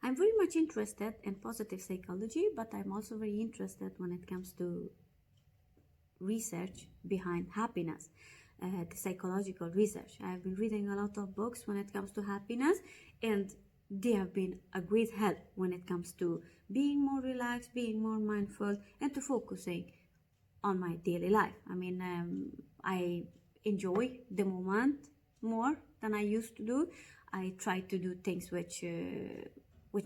I'm very much interested in positive psychology, but I'm also very interested when it comes to research behind happiness, the psychological research. I've been reading a lot of books when it comes to happiness, and they have been a great help when it comes to being more relaxed, being more mindful, and to focusing on my daily life. I mean, I enjoy the moment more than I used to do. I try to do things which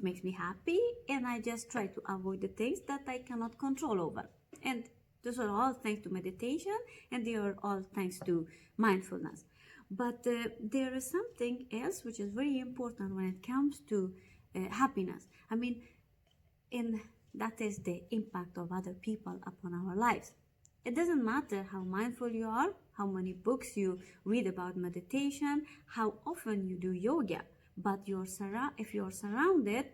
makes me happy, and I just try to avoid the things that I cannot control over. And those are all thanks to meditation, and they are all thanks to mindfulness. But there is something else which is very important when it comes to happiness. I mean, and that is the impact of other people upon our lives. It doesn't matter how mindful you are, how many books you read about meditation, how often you do yoga, but if you're surrounded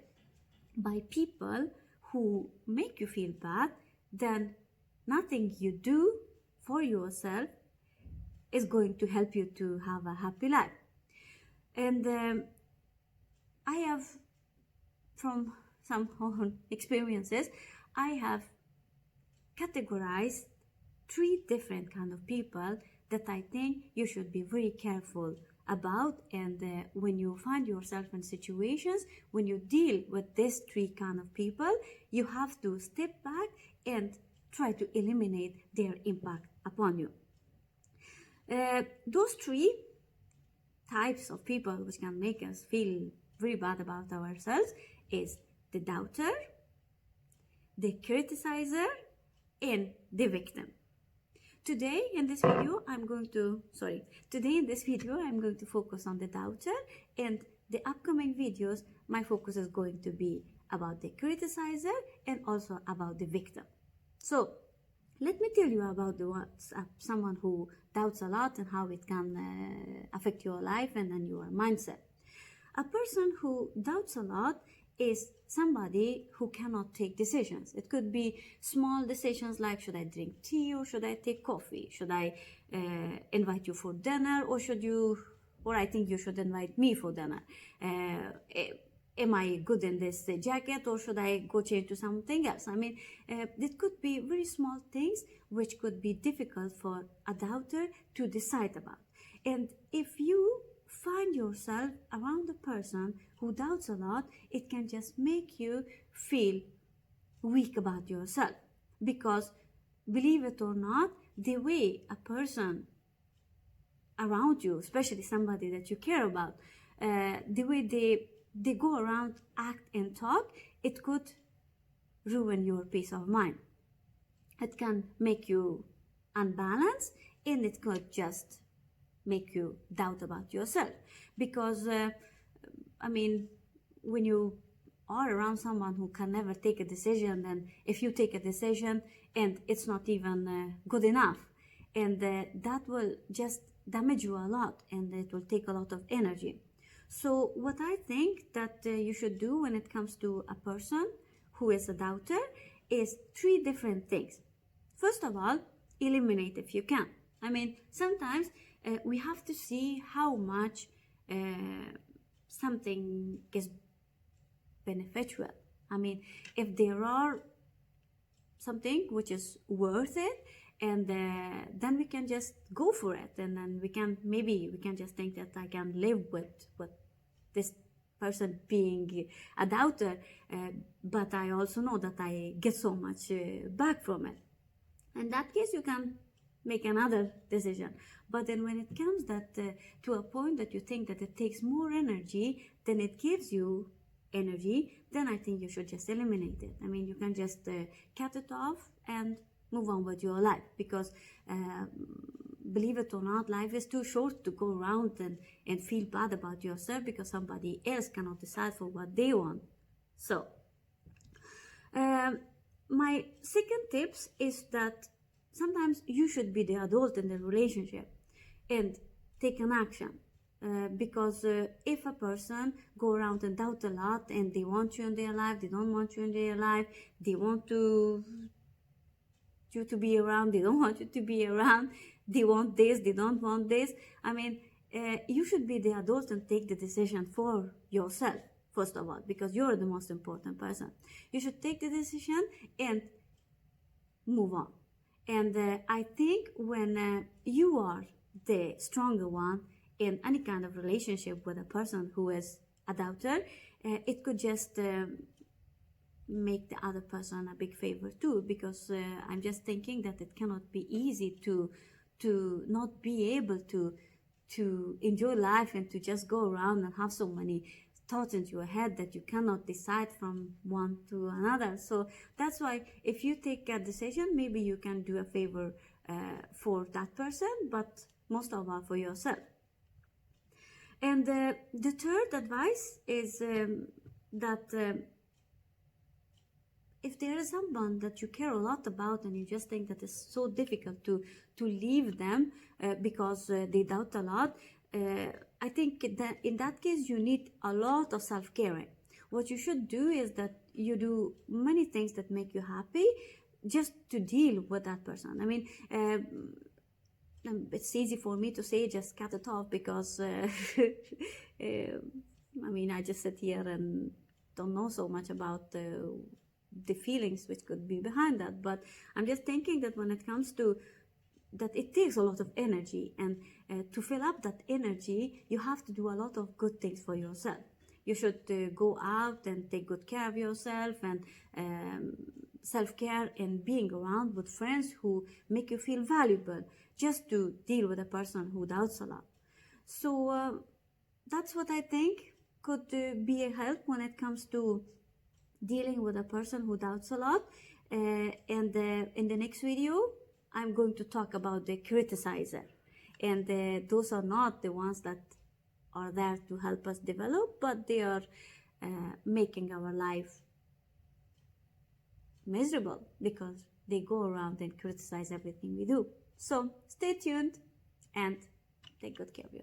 by people who make you feel bad, then nothing you do for yourself is going to help you to have a happy life. And I have, from some own experiences, I have categorized 3 different kind of people that I think you should be very careful about. And when you find yourself in situations, when you deal with these 3 kind of people, you have to step back and try to eliminate their impact upon you. Those 3 types of people which can make us feel very bad about ourselves is the doubter, the criticizer, and the victim. Today in this video I'm going to focus on the doubter, and the upcoming videos my focus is going to be about the criticizer and also about the victim. So let me tell you about someone who doubts a lot and how it can affect your life and then your mindset. A person who doubts a lot is somebody who cannot take decisions. It could be small decisions like, should I drink tea or should I take coffee? Should I invite you for dinner, or I think you should invite me for dinner? Am I good in this jacket, or should I go change to something else? I mean, it could be very small things which could be difficult for a doubter to decide about. And if you find yourself around a person who doubts a lot, it can just make you feel weak about yourself. Because believe it or not, the way a person around you, especially somebody that you care about, the way they go around, act and talk, it could ruin your peace of mind. It can make you unbalanced, and it could just make you doubt about yourself. Because when you are around someone who can never take a decision, then if you take a decision and it's not even good enough, and that will just damage you a lot, and it will take a lot of energy. So what I think that you should do when it comes to a person who is a doubter is 3 different things. First of all, eliminate if you can. I mean, sometimes we have to see how much something is beneficial. I mean, if there are something which is worth it, and then we can just go for it, and then we can just think that I can live with this person being a doubter, but I also know that I get so much back from it. In that case, you can make another decision. But then when it comes to a point that you think that it takes more energy than it gives you energy, then I think you should just eliminate it. I mean, you can just cut it off and move on with your life. Because believe it or not, life is too short to go around and feel bad about yourself because somebody else cannot decide for what they want. So my second tips is that sometimes you should be the adult in the relationship and take an action. Because if a person go around and doubt a lot, and they want you in their life, they don't want you in their life, they want you to be around, they don't want you to be around, they want this, they don't want this. I mean, you should be the adult and take the decision for yourself, first of all, because you're the most important person. You should take the decision and move on. And I think when you are the stronger one in any kind of relationship with a person who is a doubter, it could just make the other person a big favor too, because I'm just thinking that it cannot be easy to not be able to enjoy life and to just go around and have so many thoughts into your head that you cannot decide from one to another. So that's why if you take a decision, maybe you can do a favor for that person, but most of all for yourself. And the third advice is that if there is someone that you care a lot about and you just think that it's so difficult to leave them because they doubt a lot, I think that in that case you need a lot of self-care. What you should do is that you do many things that make you happy just to deal with that person. I mean, it's easy for me to say just cut it off because I mean, I just sit here and don't know so much about the feelings which could be behind that, but I'm just thinking that when it comes to that, it takes a lot of energy, and to fill up that energy you have to do a lot of good things for yourself. You should go out and take good care of yourself, and self-care and being around with friends who make you feel valuable, just to deal with a person who doubts a lot. So that's what I think could be a help when it comes to dealing with a person who doubts a lot. And in the next video I'm going to talk about the criticizer, and those are not the ones that are there to help us develop, but they are making our life miserable because they go around and criticize everything we do. So stay tuned and take good care of yourself.